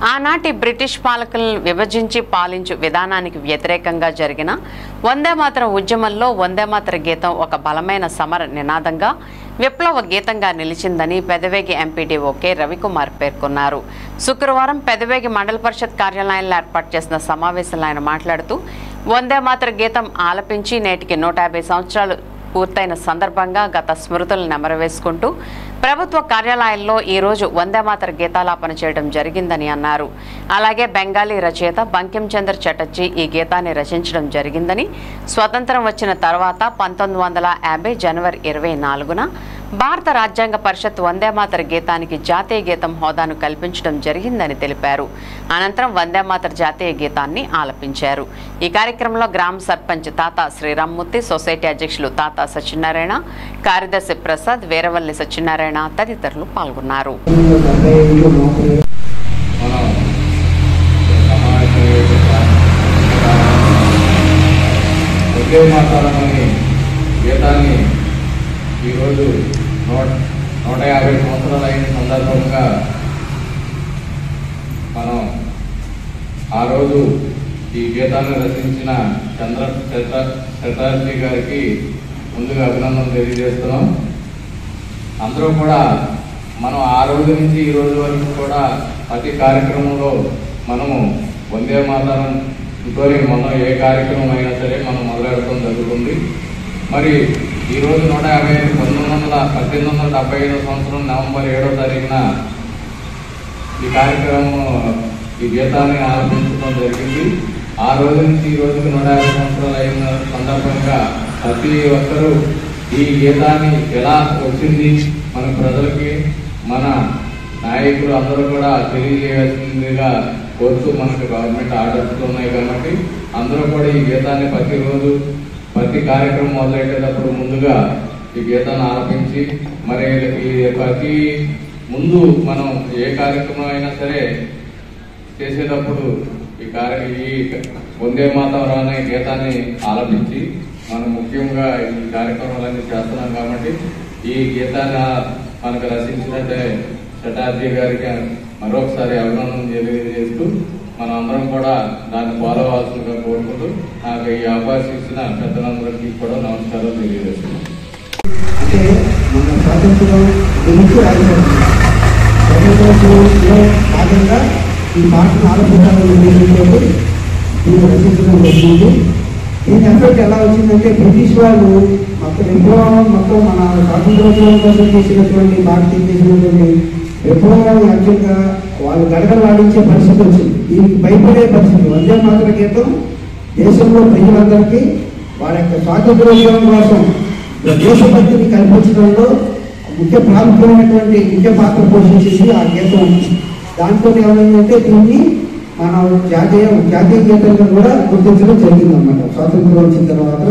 ఆనాటి బ్రిటిష్ పాలకులను విభజించి పాలించు విధానానికి వ్యతిరేకంగా జరిగిన వందే మాతరం ఉద్యమంలో వందే మాతర గీతం ఒక బలమైన సమర నినాదంగా విప్లవ గీతంగా నిలిచిందని పెదవేగి ఎంపీడీఓ కె రవికుమార్ పేర్కొన్నారు. శుక్రవారం పెదవేగి మండల పరిషత్ కార్యాలయంలో ఏర్పాటు చేసిన సమావేశంలో ఆయన మాట్లాడుతూ వందే మాతర గీతం ఆలపించి నేటికి 150 సంవత్సరాలు పూర్తయిన సందర్భంగా గత స్మృతులను నెమరవేసుకుంటూ ప్రభుత్వ కార్యాలయాల్లో ఈరోజు వందే మాతర గీతాలాపన చేయడం జరిగిందని అన్నారు. అలాగే బెంగాలీ రచయిత బంకిం చంద్ర చటర్జీ ఈ గీతాన్ని రచించడం జరిగిందని, స్వతంత్రం వచ్చిన తర్వాత 1950 జనవరి 24న భారత రాజ్యాంగ పరిషత్ వందే మాతర గీతానికి జాతీయ గీతం హోదాను కల్పించడం జరిగిందని తెలిపారు. అనంతరం వందే మాతర జాతీయ గీతాన్ని ఆలపించారు. ఈ కార్యక్రమంలో గ్రామ సర్పంచ్ తాత శ్రీరామ్మూర్తి, సొసైటీ అధ్యక్షులు తాత సత్యనారాయణ, కార్యదర్శి ప్రసాద్, వీరవల్లి సత్యనారాయణ తదితరులు పాల్గొన్నారు. ఈరోజు 150 సంవత్సరాలు అయిన సందర్భంగా మనం ఆ రోజు ఈ గీతాన్ని రచించిన చటర్జీ గారికి ముందుగా అభినందనలు తెలియజేస్తున్నాం. అందరూ కూడా మనం ఆ రోజు నుంచి ఈ రోజు వరకు కూడా ప్రతి కార్యక్రమంలో మనము వందే మాతరం మొన్న ఏ కార్యక్రమం అయినా సరే మనం మొదలెడటం జరుగుతుంది. మరి ఈరోజు 1875 సంవత్సరం నవంబర్ 7వ తారీఖున ఈ కార్యక్రమం ఈ గీతాన్ని ఆరంభించడం జరిగింది. ఆ రోజు నుంచి ఈ రోజుకి 150 సంవత్సరాలు అయిన సందర్భంగా ప్రతి ఒక్కరూ ఈ గీతాన్ని ఎలా వచ్చింది మన ప్రజలకి మన నాయకులు అందరూ కూడా తెలియజేయాల్సిందిగా కోరుతూ మనకు గవర్నమెంట్ ఆర్డర్స్ ఉన్నాయి కాబట్టి అందరూ కూడా ఈ గీతాన్ని ప్రతిరోజు ప్రతి కార్యక్రమం మొదలెట్టేటప్పుడు ముందుగా ఈ గీతాన్ని ఆలపించి మరి ఈ ప్రతి ముందు మనం ఏ కార్యక్రమం అయినా సరే చేసేటప్పుడు ఈ వందే మాతరం అనే గీతాన్ని ఆలపించి మనం ముఖ్యంగా ఈ కార్యక్రమాలన్నీ చేస్తున్నాం కాబట్టి ఈ గీతాన్ని మనకు రచించినట్టే చటర్జీ గారికి మరొకసారి అభినందన తెలియజేస్తూ మనం అందరం కూడా దాన్ని ఫాలో అవ్వాల్సిందిగా కోరుకుంటూ నాకు ఈ అవకాశం ఇచ్చిన పెద్దలందరికీ కూడా నమస్కారం తెలియజేస్తున్నాం. అంటే మన స్వాతంత్రం గురించి భాగంగా ఈ పాటను ఆలోచించాలని ఉద్దేశంతో దీన్ని రచించడం జరిగింది. దీని ఎఫెక్ట్ ఎలా వచ్చిందంటే బ్రిటిష్ వాళ్ళు మొత్తం విప్లవం మొత్తం మన స్వాతంత్రోద్యమం కోసం చేసినటువంటి భారతీయ చేసినటువంటి విప్లవం యాక్చువల్గా వాళ్ళు గడగడలాడించే పరిస్థితి వచ్చింది. దీనికి భయపడే పరిస్థితి. వందే మాతర గీతం దేశంలో ప్రజలందరికీ వాళ్ళ యొక్క స్వాతంత్రోద్యమం కోసం దేశభక్తిని కల్పించడంలో ముఖ్య పాత్ర పోషించింది ఆ గీతం. దాంతో ఏమైందంటే దీన్ని మనం జాతీయ గీతంగా కూడా గుర్తించడం జరిగిందన్నమాట. స్వాతంత్రం వచ్చిన తర్వాత